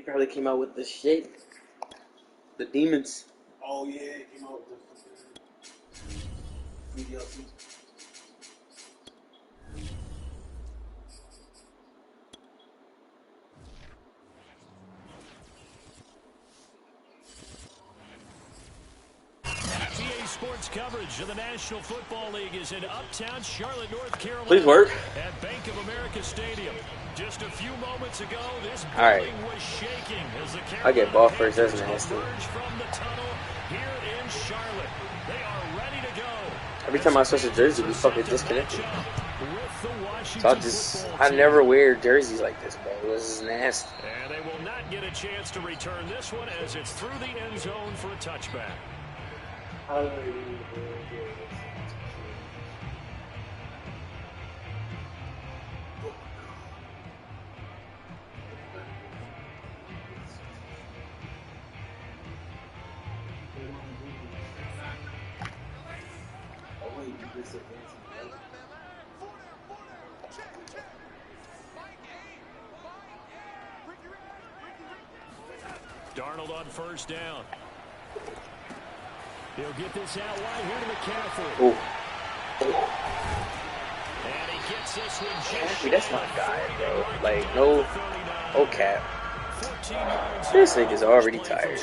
probably came out with the shit. The demons. Oh yeah, it came out with the DLC. Sports coverage of the National Football League is in uptown Charlotte, North Carolina. Please work. At Bank of America Stadium. Just a few moments ago, this building was shaking as the I get ball first, that's nasty. from the tunnel here in Charlotte. They are ready to go. Every time I switch a jersey, we fucking disconnected. So I never wear jerseys like this, bro. This is nasty. And they will not get a chance to return this one as it's through the end zone for a touchback. Darnold on first down. He'll get this out wide here to McCaffrey. Ooh. And he gets this one McCaffrey, that's my guy, bro. Like, no cap. This nigga's already tired.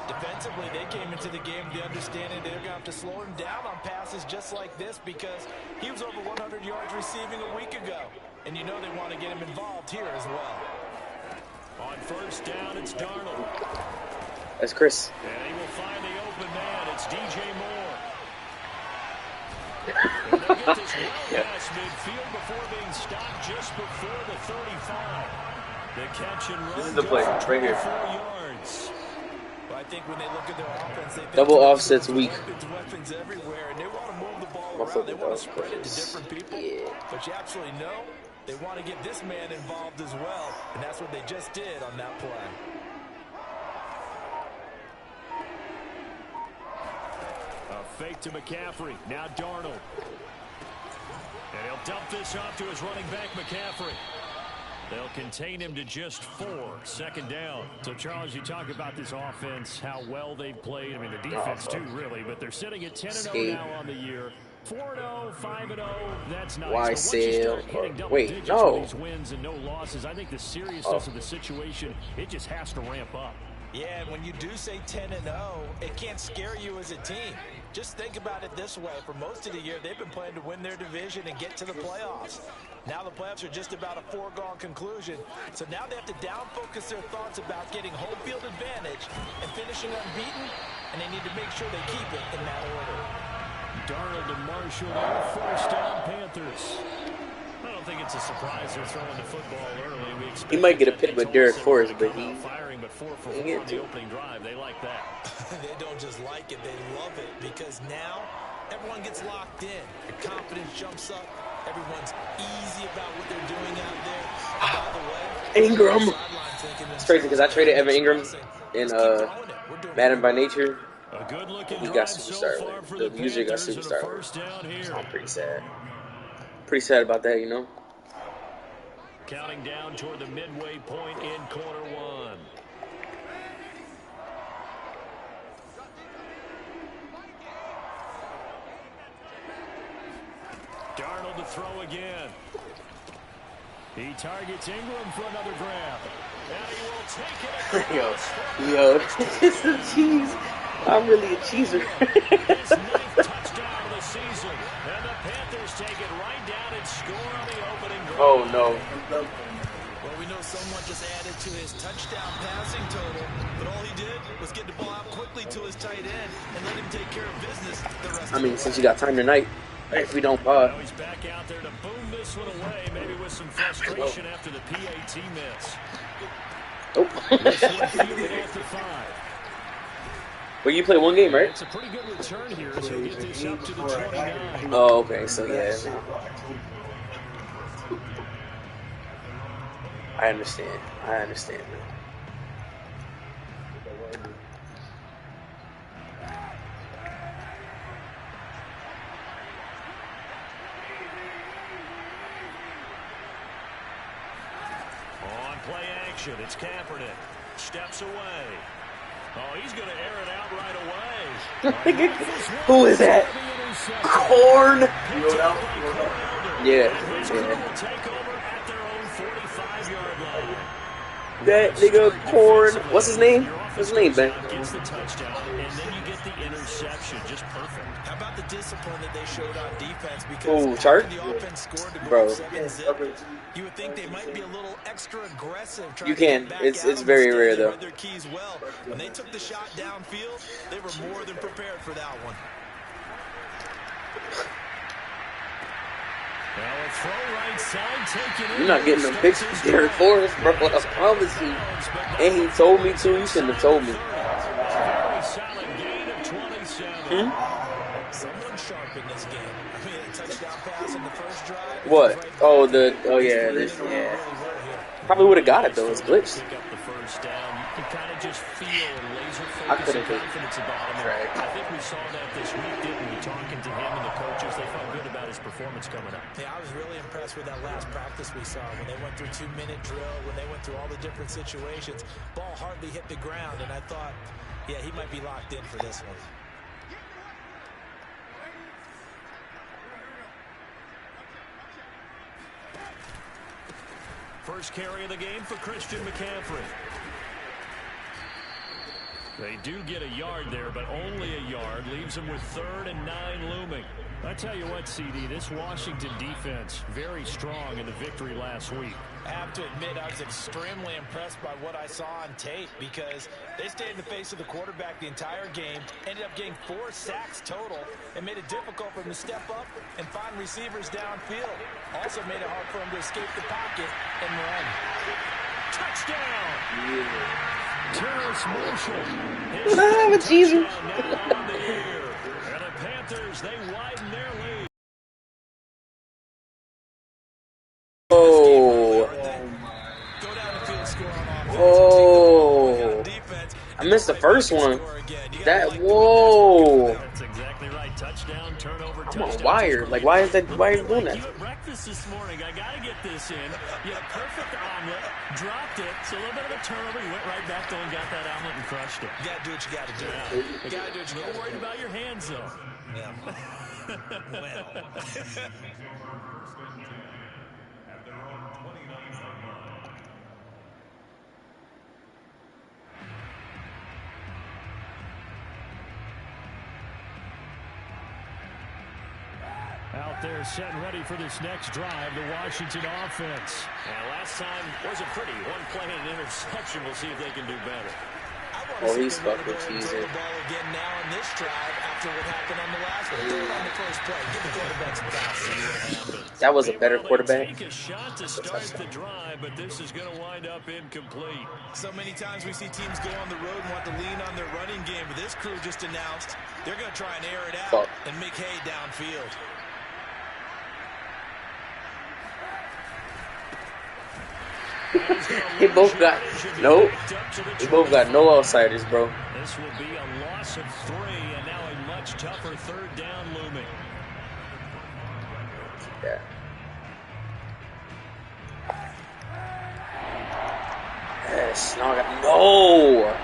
Defensively, they came into the game with the understanding they're going to have to slow him down on passes just like this because he was over 100 yards receiving a week ago. And you know they want to get him involved here as well. On first down, it's Darnold. That's Chris. And he will find the open man. It's DJ Moore. And they get this well past midfield before being stopped just before the 35. The catch and run. This is the play right here. Yards. Well, I think when they look at their offense, they double offsets weak. Weapons everywhere, and they want to move the ball around. They want to spread it to different people. Yeah. But you absolutely know they want to get this man involved as well, and that's what they just did on that play. A fake to McCaffrey. Now Darnold. And he'll dump this off to his running back, McCaffrey. They'll contain him to just 4. Second down. So, Charles, you talk about this offense, how well they've played. I mean, the defense, too, really. But they're sitting at 10-0 now on the year. 4-0, 5-0. That's nice. Why sell? Wait, no. These wins and no losses, I think the seriousness of the situation, it just has to ramp up. Yeah, and when you do say 10-0, it can't scare you as a team. Just think about it this way. For most of the year, they've been playing to win their division and get to the playoffs. Now the playoffs are just about a foregone conclusion. So now they have to down-focus their thoughts about getting home field advantage and finishing unbeaten, and they need to make sure they keep it in that order. Darnold to Marshall there, first down Panthers. I don't think it's a surprise they're throwing the football early. He might get a pick with Derek Forrest, but he firing, but 4 for 4 on the opening drive. They like that. They don't just like it, they love it, because now everyone gets locked in. The confidence jumps up. Everyone's easy about what they're doing out there. And by the way, Ingram. It's crazy because I traded Evan Ingram in Madden by Nature. He got superstar. The user got superstar. So I'm pretty sad. Pretty sad about that, you know. Counting down toward the midway point in quarter 1. Darnold to throw again. He targets Ingram for another grab. And he will take it. Yo, it's the cheese. I'm really a cheeser. His 9th touchdown of the season. And the Panthers take it right down and score on the opening drive. Oh, no. Well, we know someone just added to his touchdown passing total, but all he did was get the ball out quickly to his tight end and let him take care of business the rest of the way. Since you got time tonight, if we don't Now he's back out there to boom this one away, maybe with some frustration after the PAT miss. Well, you play one game, right? It's a pretty good return here, so get this up to the 29. Oh, okay, so yeah. I understand. action. It's Kaepernick. Steps away. Oh, he's going to air it out right away. Who is that? Corn. Yeah. Take over at their own 45-yard line. That nigga Corn. What's his name? What's his name, Ben? Gets the touchdown, and then you get the interception. Just perfect. How about the discipline that they showed on defense? Oh, Because Chart? the offense scored to go Bro. 7-0. You would think they might be a little extra aggressive. You can. It's very rare though. Their keys well. When they took the shot downfield, they were more than prepared for that one. Well, a throw right side taken in. You're not getting them picks from Derek Forrest, bro. I promise you. And he told me to. You shouldn't have told me. Very solid gain of 27. Someone sharp in this game. I mean, a touchdown pass in the first drive. What? Oh, yeah. Probably would have got it though. It's glitched. Pick up the first down. You can kind of just feel laser I focus couldn't and confidence about him. Right. I think we saw that this week, didn't we? Talking to him and the coaches, they felt good about his performance coming up. Yeah, I was really impressed with that last practice we saw when they went through 2-minute drill, when they went through all the different situations. Ball hardly hit the ground, and I thought, yeah, he might be locked in for this one. First carry of the game for Christian McCaffrey. They do get a yard there, but only a yard. Leaves them with 3rd and 9 looming. I tell you what, CD, this Washington defense, very strong in the victory last week. I have to admit, I was extremely impressed by what I saw on tape because they stayed in the face of the quarterback the entire game, ended up getting 4 sacks total, and made it difficult for him to step up and find receivers downfield. Also made it hard for him to escape the pocket and run. Touchdown! Terrace Marshall. But Jesus. And the Panthers, they widen their lead. Oh. Oh. I missed the first one. Whoa. That's exactly right. Touchdown, turnover, I'm on wired. Like, why are you doing that? You had breakfast this morning. I got to get this in. You had a perfect omelet, dropped it. So a little bit of a turnover. You went right back though and got that omelet and crushed it. You got to do what you got to do. Yeah. You got to do what you got to do. A little worried about your hands though. Yeah. Well. Out there set and ready for this next drive, the Washington offense. And last time wasn't pretty. One play and an interception. We'll see if they can do better. Oh, he's fucking cheesing. The ball again now on this drive after what happened on the last one. Third on the first play. Give the quarterback some time. That was a better quarterback. Take a shot to start the drive, but this is going to wind up incomplete. So many times we see teams go on the road and want to lean on their running game, but this crew just announced they're going to try and air it out and make hay downfield. They both got no outsiders, bro. This will be a loss of 3, and now a much tougher 3rd down looming. Yeah. Yes. Now I got no.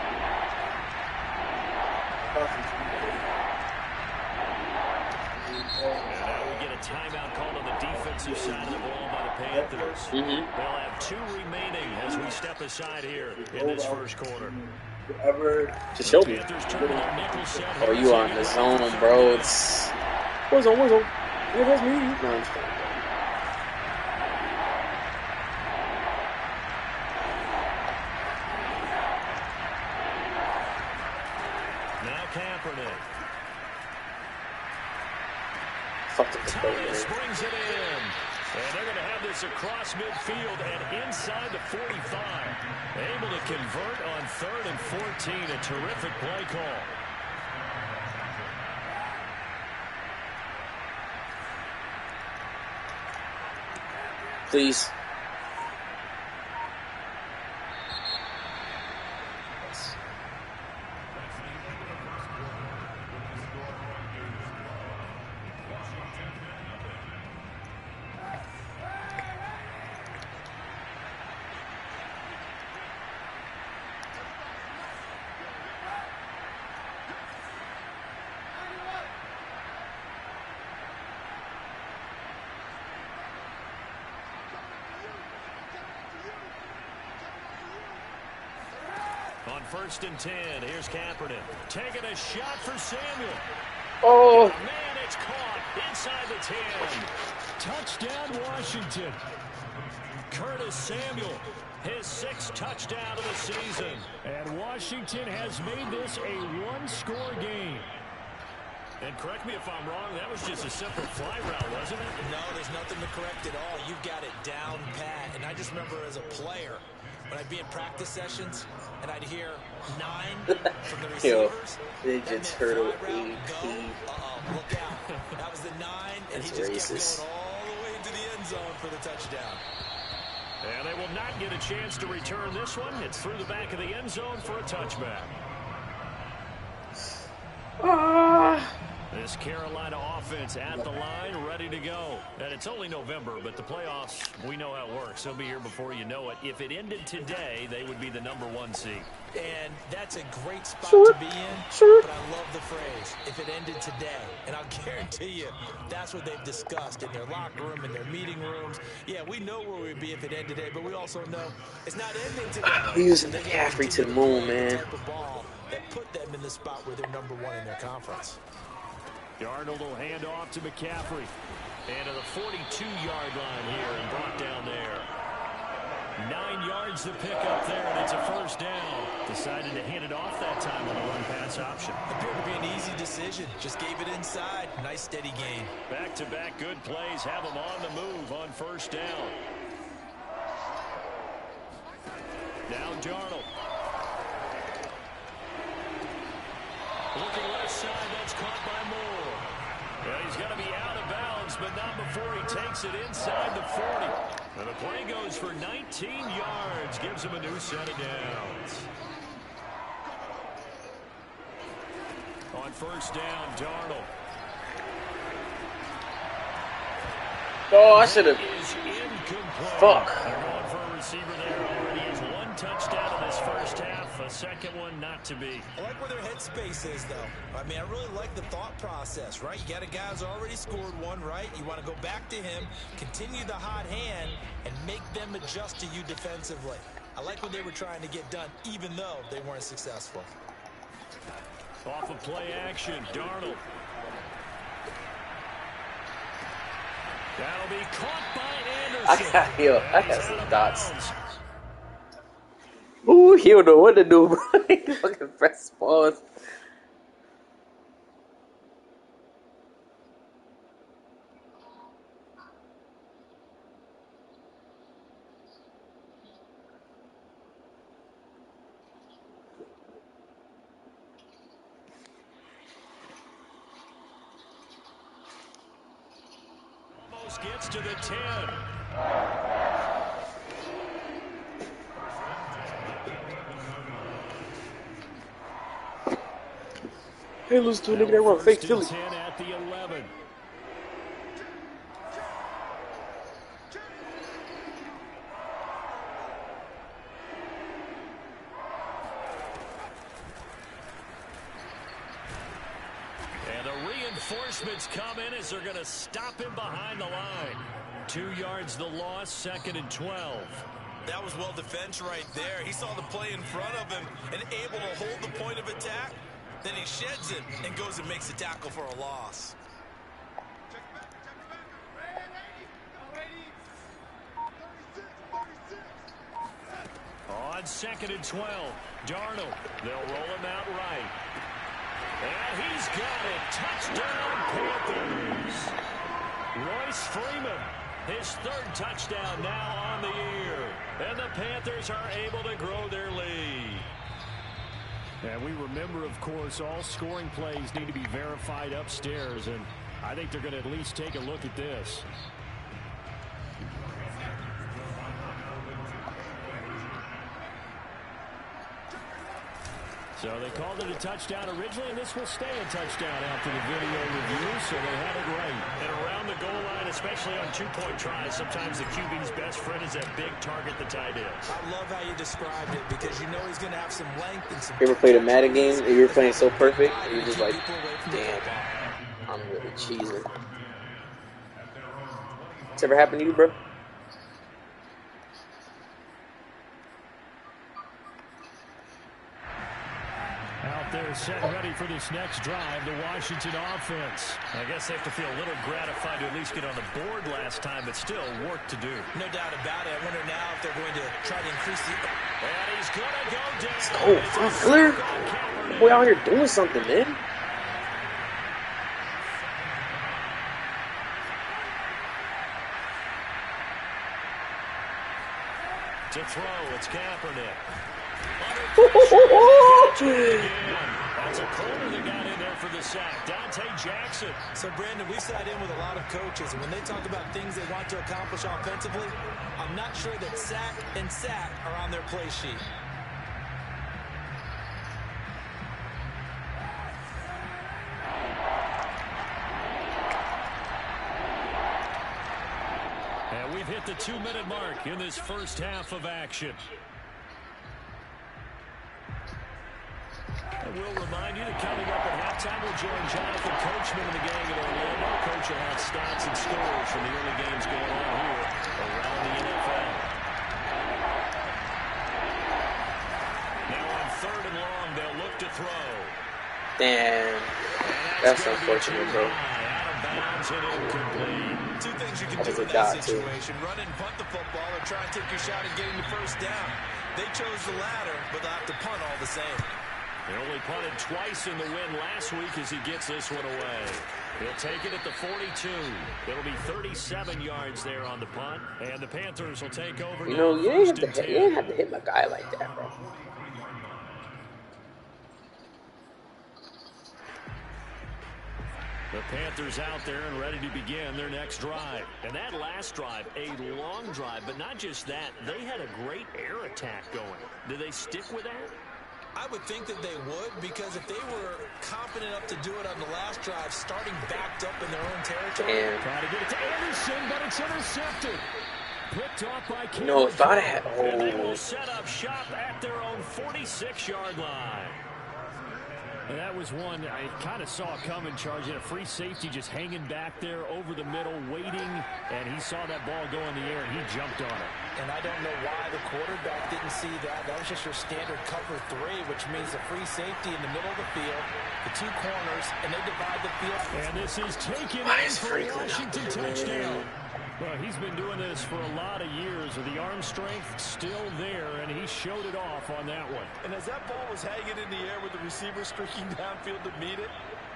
And now we get a timeout called on the defensive side of the ball by the Panthers. They'll have 2 remaining as we step aside here in this first quarter. Just show me. Oh, you on the zone, bro. It's what's on? Yeah, that's me. No, I'm just kidding. Now Kaepernick. Fuck the Thomas brings it in. And they're going to have this across midfield and inside the 45. Able to convert on 3rd and 14. A terrific play call. Please. On 1st and 10, here's Kaepernick. Taking a shot for Samuel. Oh. Man, it's caught inside the 10. Touchdown, Washington. Curtis Samuel, his 6th touchdown of the season. And Washington has made this a one-score game. And correct me if I'm wrong, that was just a simple fly route, wasn't it? No, there's nothing to correct at all. You've got it down pat. And I just remember as a player, when I'd be in practice sessions, and I'd hear 9 from the receivers. Ninja Turtle AP. Look out. That was the 9, and That's he just racist. kept going all the way into the end zone for the touchdown. And they will not get a chance to return this one. It's through the back of the end zone for a touchback. This Carolina offense at the line, ready to go. And it's only November, but the playoffs, we know how it works. They'll be here before you know it. If it ended today, they would be the #1 seed. And that's a great spot to be in, but I love the phrase, if it ended today. And I'll guarantee you, that's what they've discussed in their locker room, in their meeting rooms. Yeah, we know where we'd be if it ended today, but we also know it's not ending today. We're using McCaffrey to the moon, man. The type of ball that put them in the spot where they're #1 in their conference. Darnold will hand off to McCaffrey. And to the 42-yard line here and brought down there. 9 yards to pick up there, and it's a 1st down. Decided to hand it off that time on a run-pass option. Appeared to be an easy decision. Just gave it inside. Nice, steady gain. Back-to-back good plays have them on the move on 1st down. Now Darnold. Looking left side, that's caught by Moore. Well, he's got to be out of bounds, but not before he takes it inside the 40. And the play goes for 19 yards, gives him a new set of downs. On 1st down, Darnold. Oh, I should have. Fuck. They're going for a receiver there. Already has 1 touchdown in this 1st half. A 2nd one not to be. I like where their headspace is, though. I mean, I really like the thought process, right? You got a guy who's already scored 1, right? You want to go back to him, continue the hot hand, and make them adjust to you defensively. I like what they were trying to get done, even though they weren't successful. Off of play action, Darnold. That'll be caught by Anderson. I got some dots. Ooh, he don't know what to do, bro. He fucking press pause. Almost gets to the 10. Hey, lose to a nigga that run fake Philly. 10 at the 11. And the reinforcements come in as they're going to stop him behind the line. 2 yards the loss, 2nd and 12. That was well defense right there. He saw the play in front of him and able to hold the point of attack. Then he sheds it and goes and makes a tackle for a loss. On 2nd and 12, Darnold. They'll roll him out right. And he's got it. Touchdown, Panthers. Royce Freeman, his 3rd touchdown now on the year. And the Panthers are able to grow their lead. And we remember, of course, all scoring plays need to be verified upstairs. And I think they're going to at least take a look at this. So they called it a touchdown originally, and this will stay a touchdown after the video review, so they had it right. And around the goal line, especially on 2-point tries, sometimes the QB's best friend is that big target, the tight end. I love how you described it because you know he's going to have some length and some... You ever played a Madden game and you were playing so perfect, and you're just like, damn, I'm really cheesing. It's ever happened to you, bro? out there setting ready for this next drive, the Washington offense. I guess they have to feel a little gratified to at least get on the board last time, but still work to do. No doubt about it. I wonder now if they're going to try to increase the... And he's going to go down. Let's go, Von Miller. Boy, out here doing something, man. To throw, it's Kaepernick. That's a corner that got in there for the sack. Dante Jackson. So, Brandon, we sat in with a lot of coaches, and when they talk about things they want to accomplish offensively, I'm not sure that sack and sack are on their play sheet. And we've hit the 2-minute mark in this first half of action. And we'll remind you that coming up at halftime, we'll join Jonathan Coachman and the gang in Orlando. Coach will have stats and scores from the early games going on here around the NFL. Now on 3rd and long, they'll look to throw. Damn. That's unfortunate, bro. Out of bounds and incomplete. Two things you can do in that situation. Run and punt the football or try and take your shot at getting the first down. They chose the latter, but they'll have to punt all the same. He only punted twice in the win last week as he gets this one away. He'll take it at the 42. It'll be 37 yards there on the punt, and the Panthers will take over. You know, you ain't have to hit my guy like that, bro. The Panthers out there and ready to begin their next drive. And that last drive, a long drive, but not just that. They had a great air attack going. Do they stick with that? I would think that they would, because if they were confident enough to do it on the last drive, starting backed up in their own territory. Try to get it to Anderson, but it's intercepted. Picked off by Cameron. No, if I'd have... And they will set up shop at their own 46-yard line. And that was one I kind of saw coming, charging a free safety just hanging back there over the middle, waiting, and he saw that ball go in the air, and he jumped on it. And I don't know why the quarterback didn't see that. That was just your standard cover 3, which means the free safety in the middle of the field, the two corners, and they divide the field. And this is taken in for a Washington touchdown. Well, he's been doing this for a lot of years with the arm strength still there, and he showed it off on that one. And as that ball was hanging in the air with the receiver streaking downfield to meet it,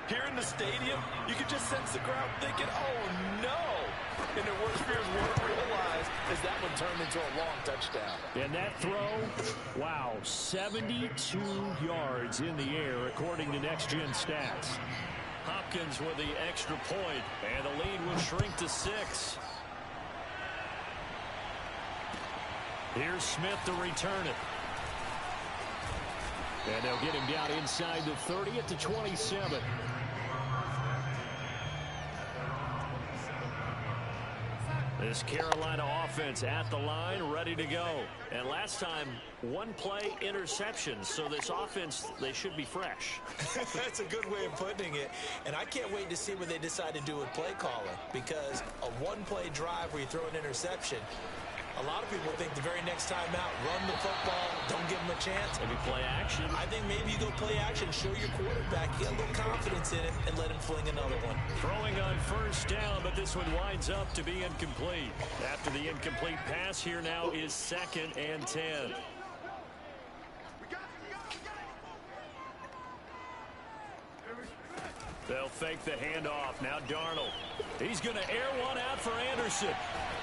here in the stadium, you could just sense the crowd thinking, oh, no. And their worst fears weren't realized as that one turned into a long touchdown. And that throw, wow, 72 yards in the air, according to Next Gen Stats. Hopkins with the extra point, and the lead will shrink to 6. Here's Smith to return it. And they'll get him down inside the 30 at the 27. This Carolina offense at the line, ready to go. And last time, one play interception. So this offense, they should be fresh. That's a good way of putting it. And I can't wait to see what they decide to do with play calling. Because a one-play drive where you throw an interception, a lot of people think the very next time out, run the football, don't give them a chance. Maybe play action. I think maybe you go play action, show your quarterback, get a little confidence in it, and let him fling another one. Throwing on first down, but this one winds up to be incomplete. After the incomplete pass, here now is 2nd and 10. They'll fake the handoff. Now Darnold. He's going to air one out for Anderson.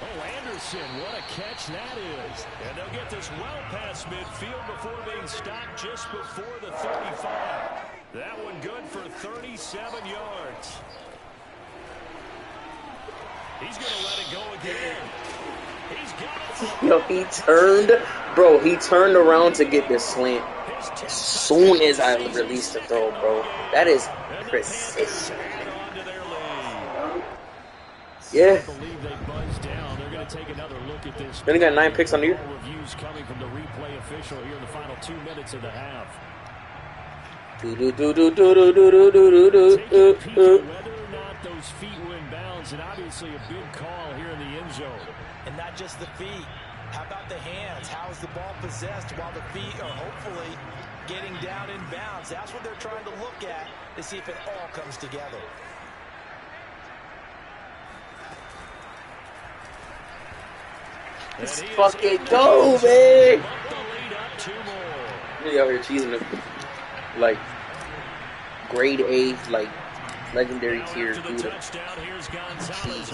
Oh, Anderson, what a catch that is. And they'll get this well past midfield before being stopped just before the 35. That one good for 37 yards. He's going to let it go again. He's got it. Yo, he turned around to get this slant as soon as I released the throw, bro. That is precision. Yeah. Take another look at this. Then he got 9 picks on the year. Reviews coming from the replay official here in the final 2 minutes of the half. Taking a peek at whether or not those feet were in bounds, and obviously a big call here in the end zone. And not just the feet. How about the hands? How is the ball possessed while the feet are hopefully getting down in bounds? That's what they're trying to look at to see if it all comes together. Let's fucking go, man! Really out here cheesing them. Like, grade A, like, legendary tier Gouda. Cheese.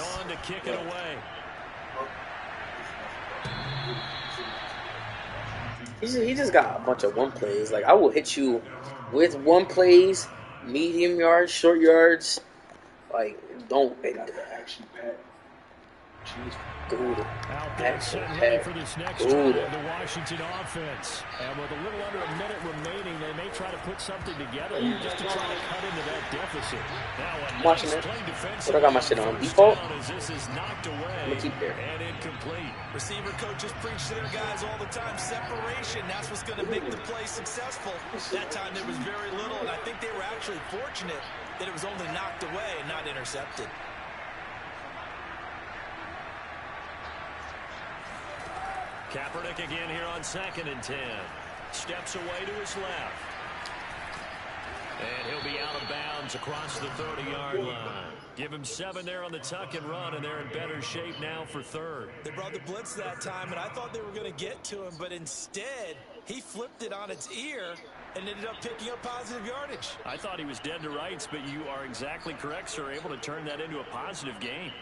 He just got a bunch of one plays. Like, I will hit you with one plays, medium yards, short yards. Like, don't bend it. Gouda. Out there setting ready for this next drive, the Washington offense. And with a little under a minute remaining, they may try to put something together just to try to cut into that deficit. Now I'm watching it. But I got my shit on default. I'm gonna keep there. And incomplete. Receiver coaches preach to their guys all the time. Separation, that's what's going to make the play successful. That time there was very little, and I think they were actually fortunate that it was only knocked away and not intercepted. Kaepernick again here on 2nd and 10. Steps away to his left. And he'll be out of bounds across the 30-yard line. Give him 7 there on the tuck and run, and they're in better shape now for 3rd. They brought the blitz that time, and I thought they were going to get to him, but instead he flipped it on its ear and ended up picking up positive yardage. I thought he was dead to rights, but you are exactly correct, sir. Able to turn that into a positive gain.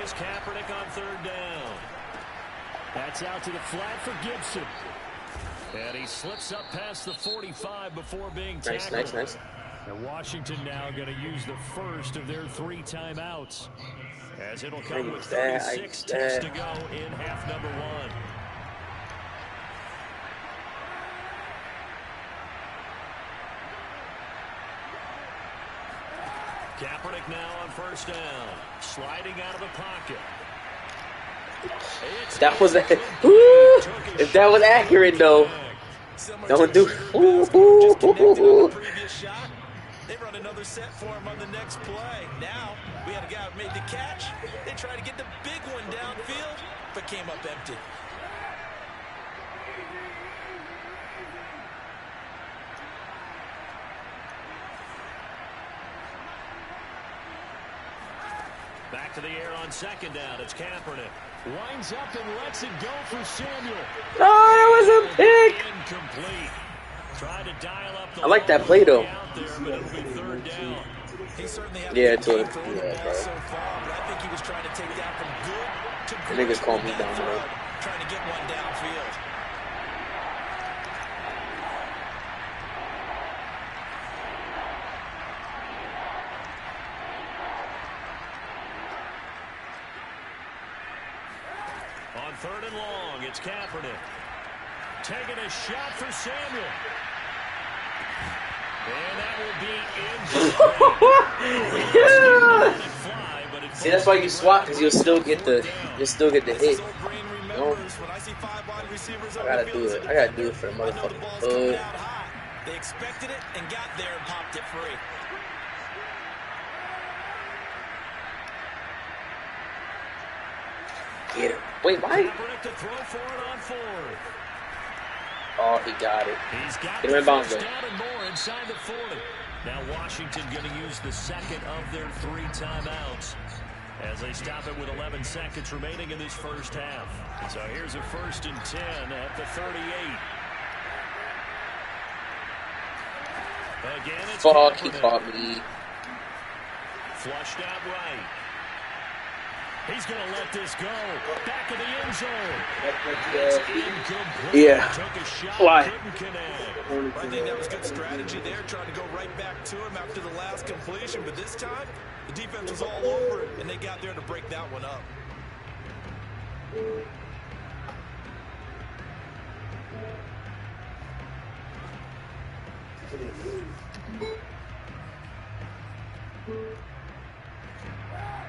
Is Kaepernick on 3rd down. That's out to the flat for Gibson. And he slips up past the 45 before being tackled. Nice. And Washington now going to use the first of their 3 timeouts, as it'll come with 36 ticks to go in half number 1. Kaepernick now on 1st down. Sliding out of the pocket. That was if that was accurate though. Don't do. They run another set for him on the next play. Now we had a guy who made the catch. They tried to get the big one downfield, but came up empty. Back to the air on 2nd down. It's Kaepernick. Winds up and lets it go for Samuel. Oh, that was a pick. Incomplete. Tried to dial up the I like that play though. There, but it'll be 3rd down. He certainly had Yeah, ball bro. so far, but I think he was trying to take down from good to The great. niggas call me down the road. Trying to get one downfield. On 3rd and long, it's Kaepernick. Taking a shot for Samuel. And that will be in. See, that's why you swat, because you'll still get the hit. No. I gotta do it. I gotta do it for the motherfucking hood. They expected it and got there and popped it free. Get him. Wait, why? Oh, he got it. Get him in bounds, though. Now Washington going to use the 2nd of their 3 timeouts as they stop it with 11 seconds remaining in this first half. So here's a 1st and 10 at the 38. Again, it's Fuck, he caught me. Flushed out right. He's going to let this go. Back of the end zone. Yeah. Fly. I think that was good strategy there, trying to go right back to him after the last completion. But this time, the defense was all over it, and they got there to break that one up.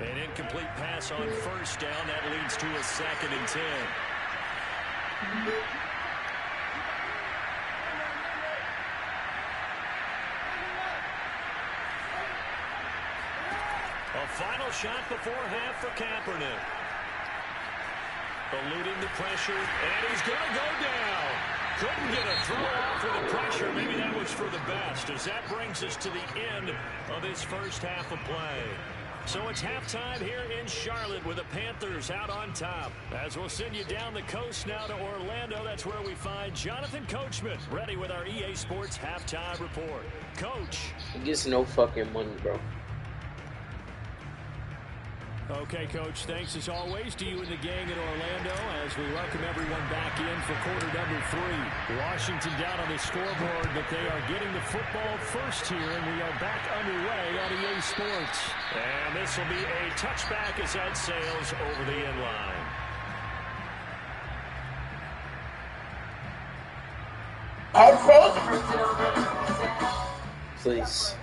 An incomplete pass on 1st down. That leads to a 2nd and 10. A final shot before half for Kaepernick. Eluding the pressure, and he's going to go down. Couldn't get a throw off with the pressure. Maybe that was for the best, as that brings us to the end of this first half of play. So it's halftime here in Charlotte with the Panthers out on top. As we'll send you down the coast now to Orlando, that's where we find Jonathan Coachman ready with our EA Sports halftime report. Coach. He gets no fucking money, bro. Okay, Coach, thanks as always to you and the gang in Orlando as we welcome everyone back in for quarter number 3. Washington down on the scoreboard, but they are getting the football first here, and we are back underway on EA Sports. And this will be a touchback as that sails over the end line. Please.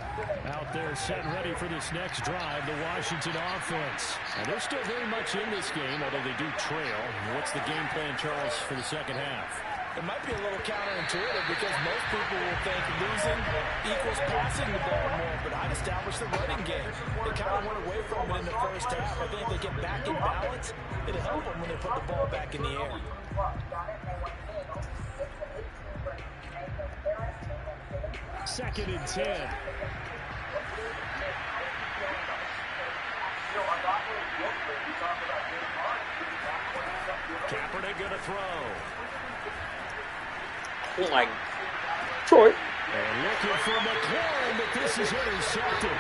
Out there set and ready for this next drive, the Washington offense. And they're still very much in this game, although they do trail. What's the game plan, Charles, for the second half? It might be a little counterintuitive because most people will think losing equals passing the ball more, but I'd establish the running game. They kind of went away from it in the first half. I think if they get back in balance, it'll help them when they put the ball back in the air. Second and 10. Kaepernick going to throw. Oh my. Troy. And looking for McLaurin, but this is intercepted.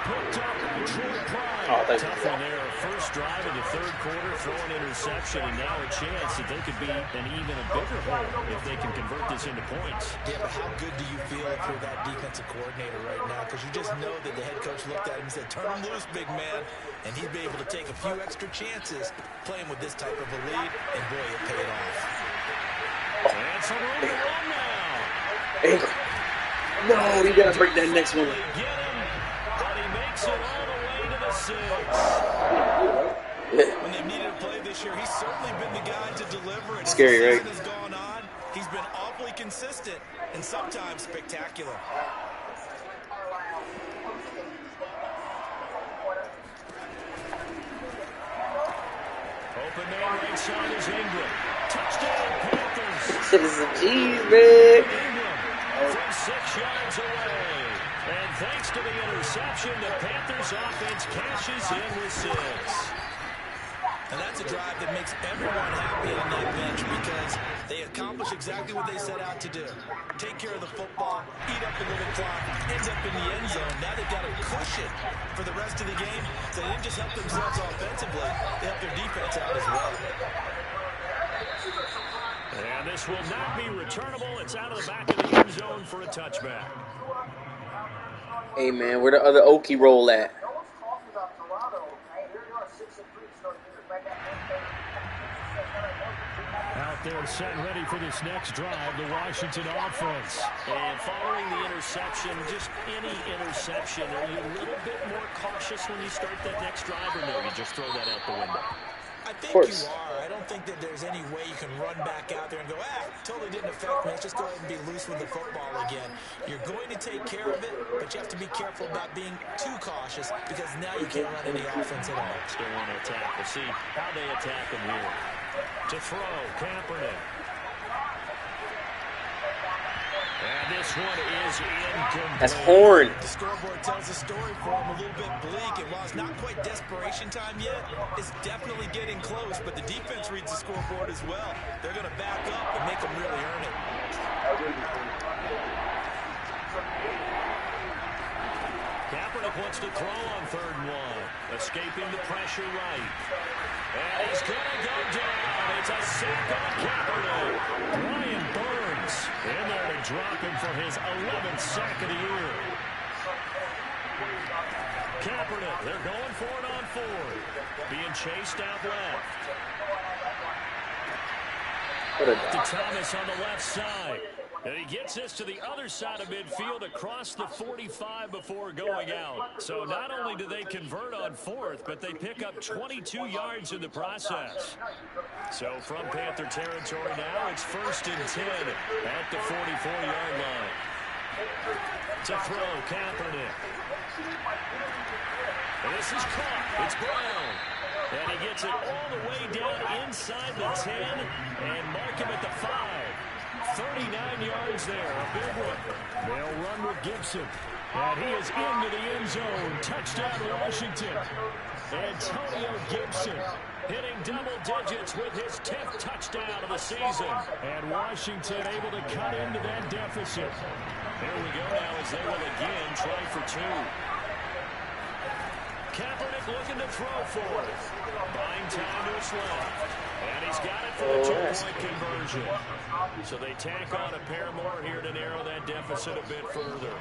Picked up by Troy Pride. Oh, tough one there. First drive of the third quarter, throwing interception, and now a chance that they could be an even a bigger hole if they can convert this into points. Yeah, but how good do you feel if you're that defensive coordinator right now? Because you just know that the head coach looked at him and said, turn him loose, big man. And he'd be able to take a few extra chances playing with this type of a lead, and boy, it paid off. And some room to run now. Ingram. No, you gotta break that next one. Get him, but he makes it all the way to the 6. When they've needed a play this year, he's certainly been the guy to deliver. And scary, as right? the season has gone on, he's been awfully consistent and sometimes spectacular. Open man right side is Ingram. Touchdown, Panthers. This is a G's, man. Ingram from 6 yards away. And thanks to the interception, the Panthers offense cashes in with 6. And that's a drive that makes everyone happy on that bench because they accomplish exactly what they set out to do. Take care of the football, eat up a little clock, ends up in the end zone. Now they've got a cushion for the rest of the game. So they didn't just help themselves offensively, they helped their defense out as well. And this will not be returnable. It's out of the back of the end zone for a touchback. Hey, man, where the other Okie roll at? Out there set and ready for this next drive, the Washington offense. And following the interception, just any interception, are you a little bit more cautious when you start that next drive, or no, you just throw that out the window? I think you are. I don't think that there's any way you can run back out there and go, totally didn't affect me. Let's just go ahead and be loose with the football again. You're going to take care of it, but you have to be careful about being too cautious because now you can't run any offense at all. Still want to attack. We'll see how they attack him here. To throw, Kaepernick. And this one is incomplete. That's Horn. The scoreboard tells a story for him, a little bit bleak, and while it's not quite desperation time yet, it's definitely getting close, but the defense reads the scoreboard as well. They're going to back up and make them really earn it. Kaepernick wants to throw on 3rd and 1. Escaping the pressure right. And he's going to go down. It's a sack on Kaepernick. Brian Burns in there to drop him for his 11th sack of the year. Kaepernick, they're going for it on 4th. Being chased out left. What a To Thomas on the left side. And he gets this to the other side of midfield across the 45 before going out. So not only do they convert on fourth, but they pick up 22 yards in the process. So from Panther territory now, it's 1st and 10 at the 44-yard line. To throw, Kaepernick. And this is caught. It's Brown. And he gets it all the way down inside the 10 and mark him at the 5. 39 yards there, a big one. They'll run with Gibson. And he is into the end zone. Touchdown, Washington. Antonio Gibson hitting double digits with his 10th touchdown of the season. And Washington able to cut into that deficit. There we go now as they will again try for 2. Kaepernick looking to throw for it. Buying time to his left. And he's got it for the 2-point conversion. So they tack on a pair more here to narrow that deficit a bit further.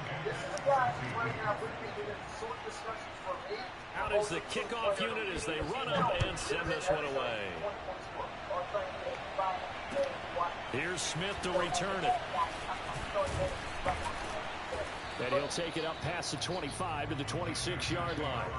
Out is the kickoff unit as they run up and send this one away. Here's Smith to return it. And he'll take it up past the 25 to the 26-yard line.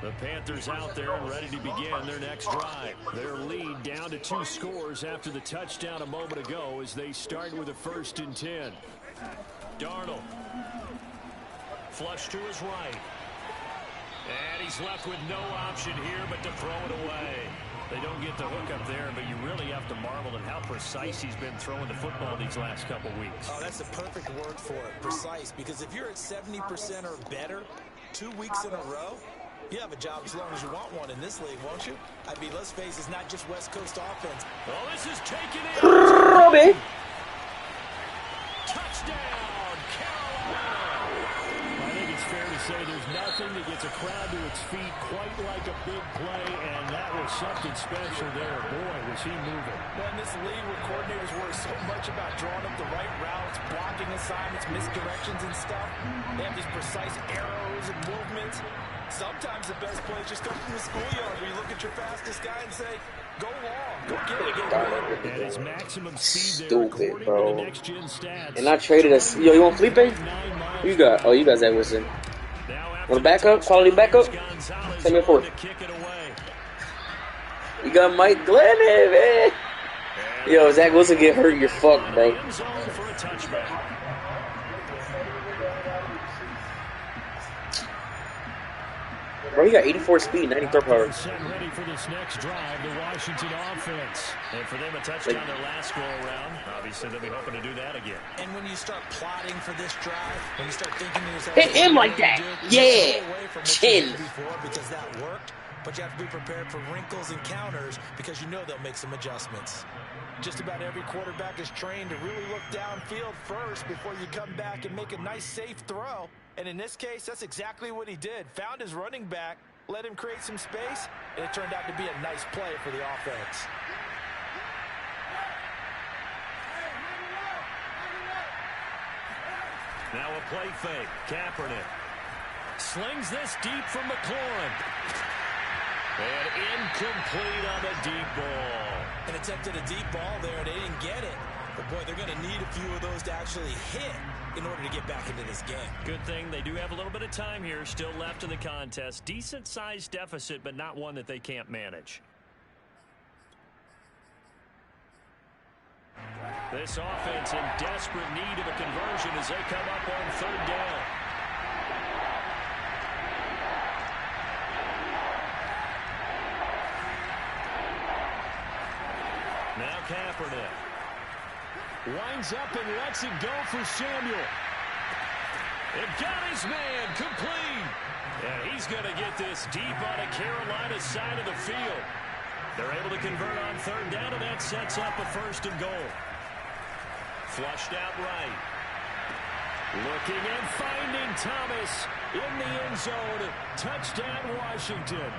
The Panthers out there and ready to begin their next drive. Their lead down to 2 scores after the touchdown a moment ago as they start with a 1st and 10. Darnold. Flush to his right. And he's left with no option here but to throw it away. They don't get the hook up there, but you really have to marvel at how precise he's been throwing the football these last couple weeks. Oh, that's the perfect word for it, precise, because if you're at 70% or better 2 weeks in a row, you have a job as long as you want one in this league, won't you? I mean, let's face it, it's not just West Coast offense. Oh, this is taken in. Robbie. Touchdown, Carolina. I think it's fair to say there's nothing that gets a crowd to its feet quite like a big play, and that was something special there. Boy, was he moving. Well, in this league where coordinators worry so much about drawing up the right routes, blocking assignments, misdirections and stuff, they have these precise arrows and movements. Sometimes the best plays just come from the schoolyard where you look at your fastest guy and say, go long, go get it. And his maximum speed there, Stupid, bro. the next gen stats. And I traded us. Yo, you want Felipe? Who you got? Oh, you got Zach Wilson. Want a backup? Quality backup? Send me a 4. You got Mike Glennon, man. Yo, Zach Wilson get hurt, you're fucked, bro. Bro, he got 84 speed, 90 throw power. Ready for this next drive, the Washington offense. And for them, a touchdown their last go around. Obviously, they'll be hoping to do that again. And when you start plotting for this drive, when you start thinking to yourself, hit him like that. Yeah. Chin. Because that worked, but you have to be prepared for wrinkles and counters because you know they'll make some adjustments. Just about every quarterback is trained to really look downfield first before you come back and make a nice, safe throw. And in this case, that's exactly what he did. Found his running back, let him create some space, and it turned out to be a nice play for the offense. Now a play fake. Kaepernick slings this deep from McLaurin. And incomplete on the deep ball. And attempted a deep ball there, they didn't get it. But, boy, they're going to need a few of those to actually hit in order to get back into this game. Good thing they do have a little bit of time here still left in the contest. Decent-sized deficit, but not one that they can't manage. This offense in desperate need of a conversion as they come up on 3rd down. Now Kaepernick winds up and lets it go for Samuel. It got his man complete. And he's going to get this deep on a Carolina side of the field. They're able to convert on 3rd down, and that sets up a 1st and goal. Flushed out right. Looking and finding Thomas in the end zone. Touchdown, Washington.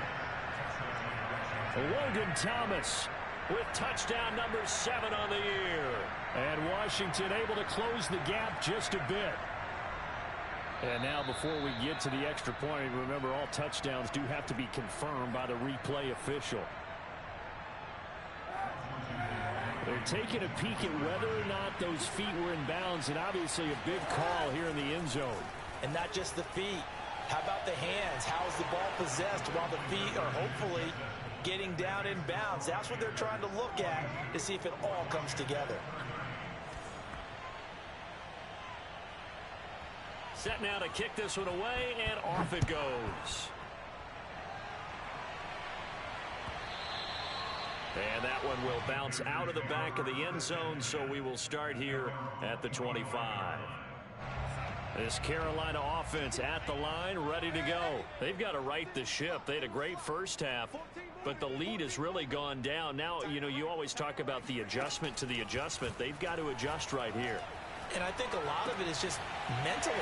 Logan Thomas with touchdown number 7 on the year. And Washington able to close the gap just a bit. And now before we get to the extra point, remember all touchdowns do have to be confirmed by the replay official. They're taking a peek at whether or not those feet were in bounds, and obviously a big call here in the end zone. And not just the feet. How about the hands? How is the ball possessed while the feet are hopefully getting down in bounds? That's what they're trying to look at to see if it all comes together. Set now to kick this one away, and off it goes. And that one will bounce out of the back of the end zone, so we will start here at the 25. This Carolina offense at the line, ready to go. They've got to right the ship. They had a great first half, but the lead has really gone down. Now, you know, you always talk about the adjustment to the adjustment. They've got to adjust right here. And I think a lot of it is just mentally.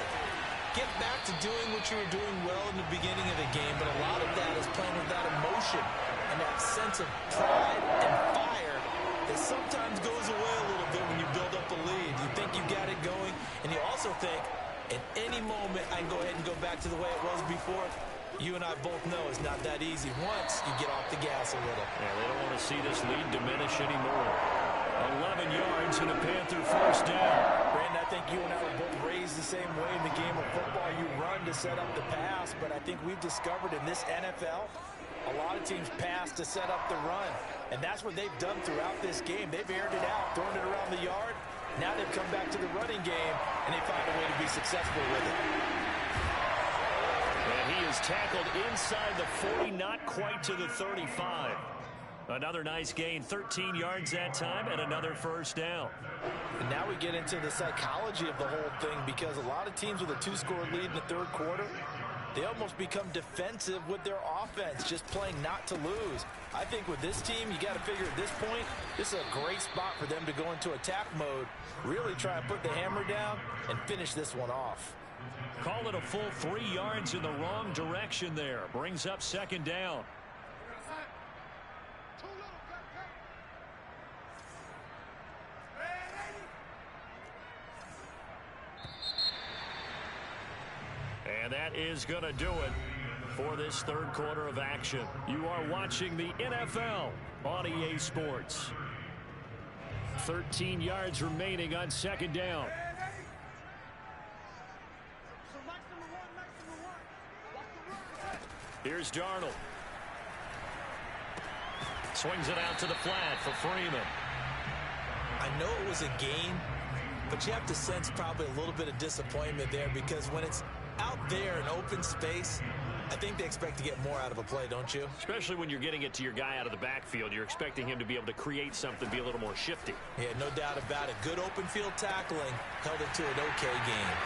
Get back to doing what you were doing well in the beginning of the game, but a lot of that is playing with that emotion and that sense of pride and fire that sometimes goes away a little bit when you build up a lead. You think you got it going, and you also think, at any moment, I can go ahead and go back to the way it was before. You and I both know it's not that easy once you get off the gas a little. Yeah, they don't want to see this lead diminish anymore. 11 yards and a Panther first down. Brandon, I think you and I were both raised the same way in the game of football. You run to set up the pass, but I think we've discovered in this NFL, a lot of teams pass to set up the run. And that's what they've done throughout this game. They've aired it out, thrown it around the yard. Now they've come back to the running game, and they find a way to be successful with it. And he is tackled inside the 40, not quite to the 35. Another nice gain, 13 yards that time, and another first down. And now we get into the psychology of the whole thing, because a lot of teams with a two-score lead in the third quarter, they almost become defensive with their offense, just playing not to lose. I think with this team, you got to figure at this point, this is a great spot for them to go into attack mode, really try and put the hammer down and finish this one off. Call it a full 3 yards in the wrong direction there. Brings up second down. And that is going to do it for this third quarter of action. You are watching the NFL on EA Sports. 13 yards remaining on second down. Here's Darnold. Swings it out to the flat for Freeman. I know it was a gain, but you have to sense probably a little bit of disappointment there, because when it's out there in open space, I think they expect to get more out of a play, don't you? Especially when you're getting it to your guy out of the backfield. You're expecting him to be able to create something, be a little more shifty. Yeah, no doubt about it. Good open field tackling held it to an okay game.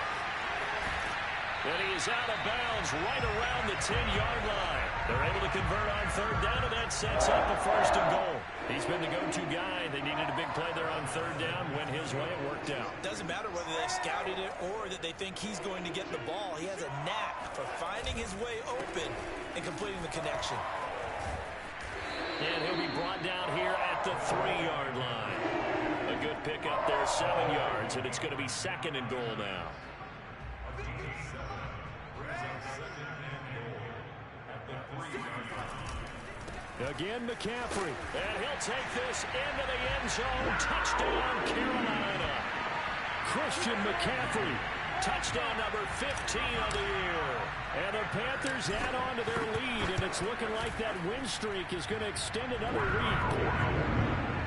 And he is out of bounds right around the 10-yard line. They're able to convert on third down, and that sets up a first and goal. He's been the go-to guy. They needed a big play there on third down. Went his way. It worked out. Doesn't matter whether they scouted it or that they think he's going to get the ball. He has a knack for finding his way open and completing the connection. And he'll be brought down here at the 3-yard line. A good pickup there, 7 yards, and it's going to be second and goal now. Again, McCaffrey, and he'll take this into the end zone. Touchdown, Carolina. Christian McCaffrey, touchdown number 15 of the year. And the Panthers add on to their lead, and it's looking like that win streak is going to extend another week.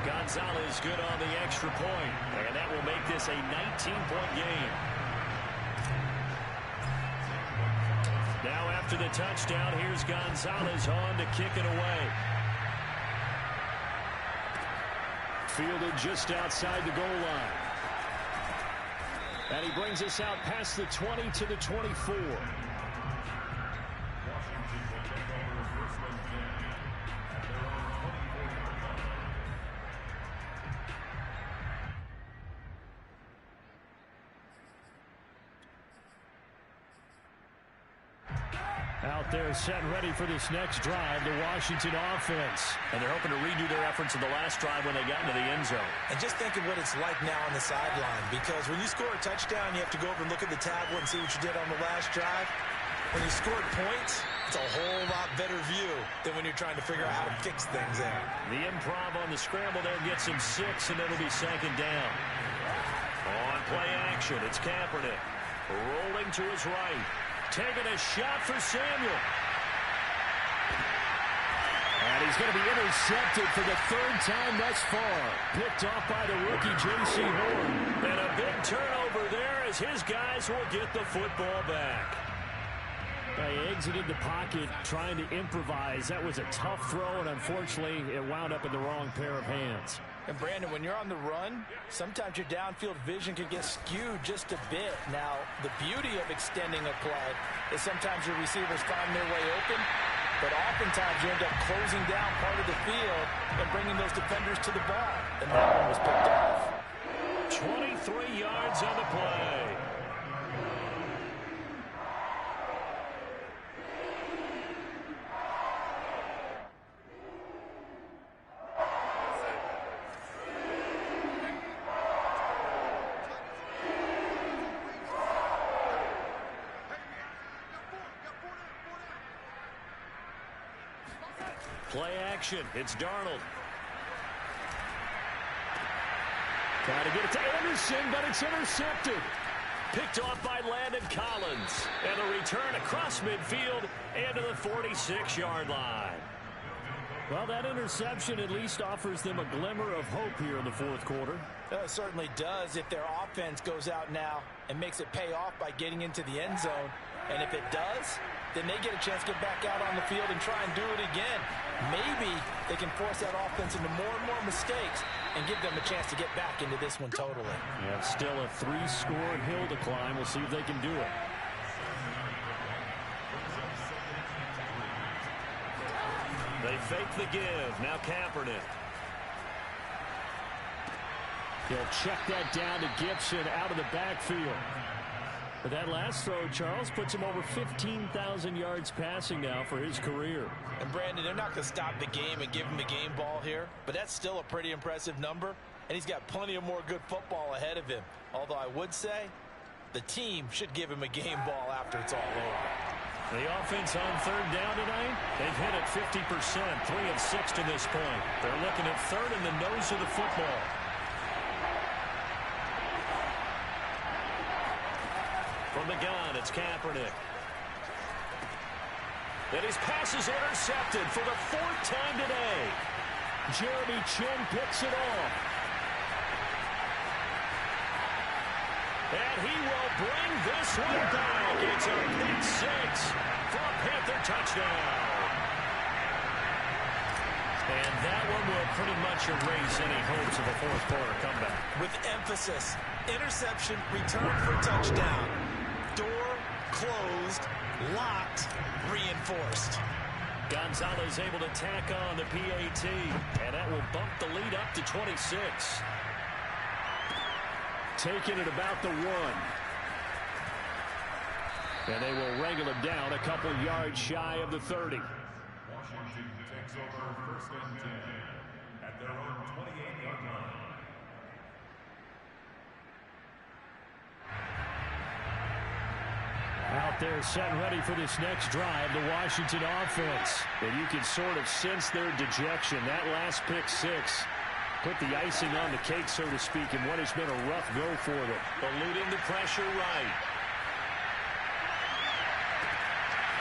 Gonzalez good on the extra point, and that will make this a 19-point game. Now after the touchdown, here's Gonzalez on to kick it away. Fielded just outside the goal line. And he brings us out past the 20 to the 24. Out there set ready for this next drive, the Washington offense. And they're hoping to redo their efforts in the last drive when they got into the end zone. And just think of what it's like now on the sideline, because when you score a touchdown, you have to go over and look at the tablet and see what you did on the last drive. When you scored points, it's a whole lot better view than when you're trying to figure out how to fix things there. The improv on the scramble there gets him 6, and it'll be second down. On play action, it's Kaepernick. Rolling to his right. Taking a shot for Samuel. And he's going to be intercepted for the 3rd time thus far. Picked off by the rookie J.C. Horn. And a big turnover there as his guys will get the football back. They exited the pocket trying to improvise. That was a tough throw, and unfortunately, it wound up in the wrong pair of hands. And, Brandon, when you're on the run, sometimes your downfield vision can get skewed just a bit. Now, the beauty of extending a play is sometimes your receivers find their way open, but oftentimes you end up closing down part of the field and bringing those defenders to the ball. And that one was picked off. 23 yards on the play. Play action. It's Darnold. Trying to get it to Anderson, but it's intercepted. Picked off by Landon Collins. And a return across midfield and to the 46-yard line. Well, that interception at least offers them a glimmer of hope here in the 4th quarter. It certainly does if their offense goes out now and makes it pay off by getting into the end zone. And if it does, then they get a chance to get back out on the field and try and do it again. Maybe they can force that offense into more and more mistakes and give them a chance to get back into this one totally. Yeah, still a 3-score hill to climb. We'll see if they can do it. They fake the give. Now Kaepernick. He'll check that down to Gibson out of the backfield. But that last throw, Charles, puts him over 15,000 yards passing now for his career. And, Brandon, they're not going to stop the game and give him the game ball here, but that's still a pretty impressive number, and he's got plenty of more good football ahead of him. Although I would say the team should give him a game ball after it's all over. The offense on 3rd down tonight, they've hit it 50%, 3 of 6 to this point. They're looking at 3rd in the nose of the football. From the gun, it's Kaepernick. And his pass is intercepted for the 4th time today. Jeremy Chin picks it off. And he will bring this one back. It's a pick 6 for a Panther touchdown. And that one will pretty much erase any hopes of a 4th quarter comeback. With emphasis, interception, return for touchdown. Door closed, locked, reinforced. Gonzalez able to tack on the PAT, and that will bump the lead up to 26. Taking it about the 1. And they will wrangle him down a couple yards shy of the 30. Washington takes over 1st and 10 at their own 28-yard line. Out there set ready for this next drive, the Washington offense. And you can sort of sense their dejection. That last pick 6 put the icing on the cake, so to speak, in what has been a rough go for them. Eluding the pressure right.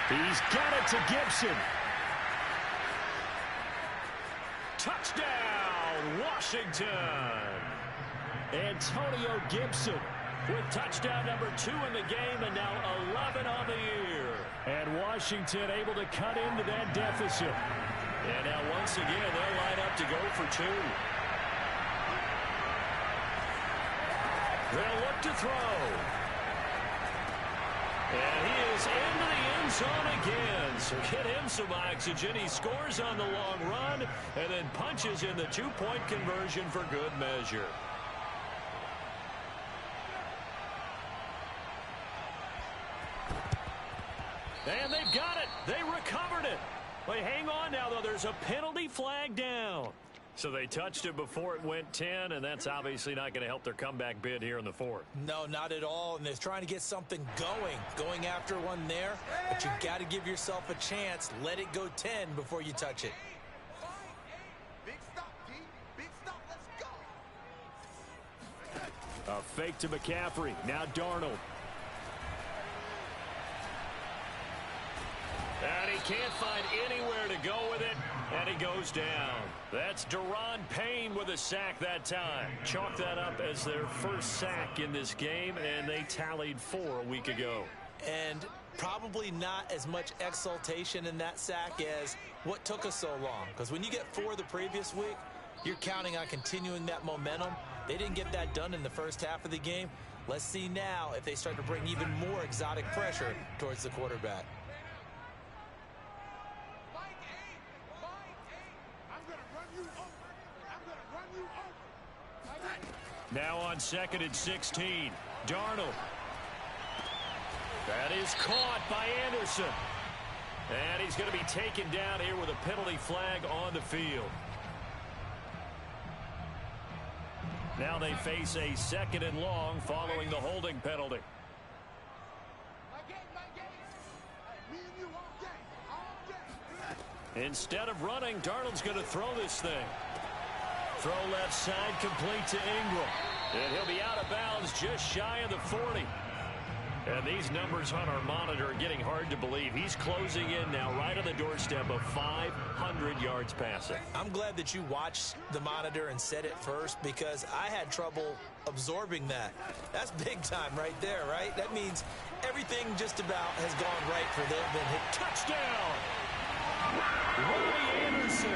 He's got it to Gibson. Touchdown, Washington. Antonio Gibson with touchdown number 2 in the game, and now 11 on the year. And Washington able to cut into that deficit. And now once again, they'll line up to go for 2. They'll look to throw. And he is into the end zone again. So get him some oxygen. He scores on the long run and then punches in the 2-point conversion for good measure. And they've got it. They recovered it. But hang on now, though. There's a penalty flag down. So they touched it before it went 10, and that's obviously not going to help their comeback bid here in the fourth. No, not at all. And they're trying to get something going after one there. But you got to give yourself a chance. Let it go 10 before you touch it. Big stop, D. Big stop. Let's go. A fake to McCaffrey. Now Darnold. And he can't find anywhere to go with it, and he goes down. That's Daron Payne with a sack that time. Chalk that up as their first sack in this game, and they tallied 4 a week ago. And probably not as much exultation in that sack as what took us so long. Because when you get 4 the previous week, you're counting on continuing that momentum. They didn't get that done in the first half of the game. Let's see now if they start to bring even more exotic pressure towards the quarterback. Now on 2nd and 16, Darnold. That is caught by Anderson. And he's going to be taken down here with a penalty flag on the field. Now they face a 2nd and long following the holding penalty. Instead of running, Darnold's going to throw this thing. Throw left side complete to Ingram. And he'll be out of bounds just shy of the 40. And these numbers on our monitor are getting hard to believe. He's closing in now right on the doorstep of 500 yards passing. I'm glad that you watched the monitor and said it first because I had trouble absorbing that. That's big time right there, right? That means everything just about has gone right for them. Touchdown! Robbie Anderson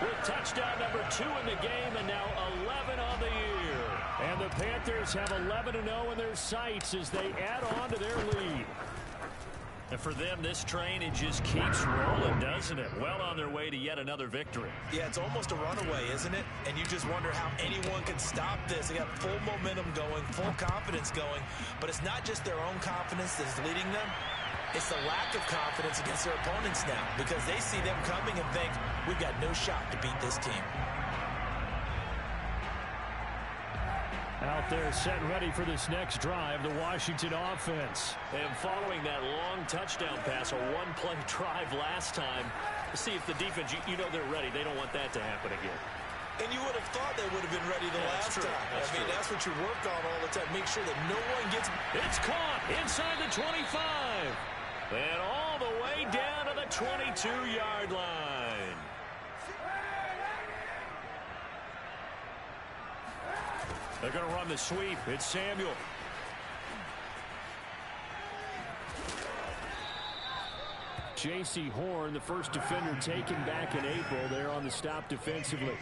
with touchdown number 2 in the game and now 11 on the year. And the Panthers have 11-0 in their sights as they add on to their lead. And for them, this train, it just keeps rolling, doesn't it? Well on their way to yet another victory. Yeah, it's almost a runaway, isn't it? And you just wonder how anyone can stop this. They got full momentum going, full confidence going. But it's not just their own confidence that's leading them. It's the lack of confidence against their opponents now because they see them coming and think, we've got no shot to beat this team. Out there set ready for this next drive, the Washington offense. And following that long touchdown pass, a one-play drive last time, to see if the defense, you know they're ready. They don't want that to happen again. And you would have thought they would have been ready the last time. That's what you work on all the time. Make sure that no one gets... It's caught inside the 25. And all the way down to the 22-yard line. They're going to run the sweep. It's Samuel. J.C. Horn, the first defender taken back in April. There on the stop defensively.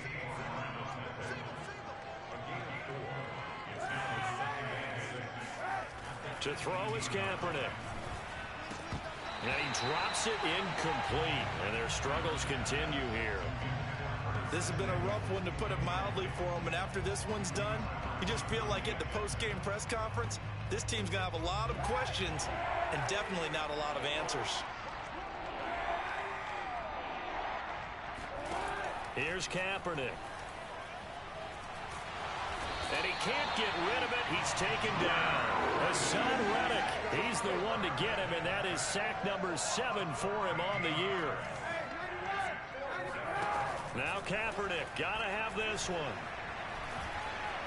To throw is Kaepernick. And he drops it incomplete. And their struggles continue here. This has been a rough one, to put it mildly, for them. And after this one's done, you just feel like at the post-game press conference, this team's going to have a lot of questions and definitely not a lot of answers. Here's Kaepernick. And he can't get rid of it. He's taken down. Hassan Reddick, he's the one to get him, and that is sack number 7 for him on the year. Now Kaepernick, got to have this one.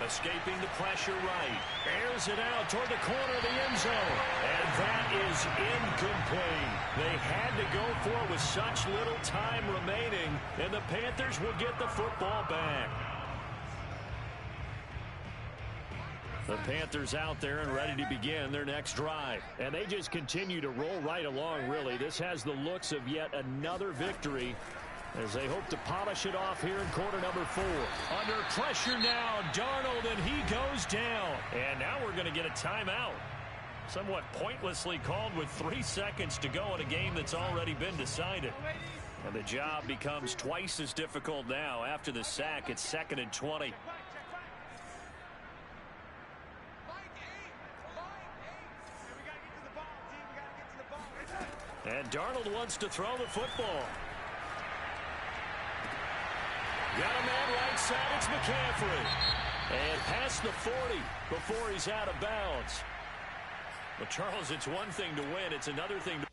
Escaping the pressure right. Airs it out toward the corner of the end zone. And that is incomplete. They had to go for it with such little time remaining, and the Panthers will get the football back. The Panthers out there and ready to begin their next drive. And they just continue to roll right along, really. This has the looks of yet another victory as they hope to polish it off here in quarter number 4. Under pressure now, Darnold, and he goes down. And now we're going to get a timeout. Somewhat pointlessly called with 3 seconds to go in a game that's already been decided. And the job becomes twice as difficult now after the sack. It's 2nd and 20. And Darnold wants to throw the football. Got a man right side. It's McCaffrey. And past the 40 before he's out of bounds. Well, Charles, it's one thing to win. It's another thing to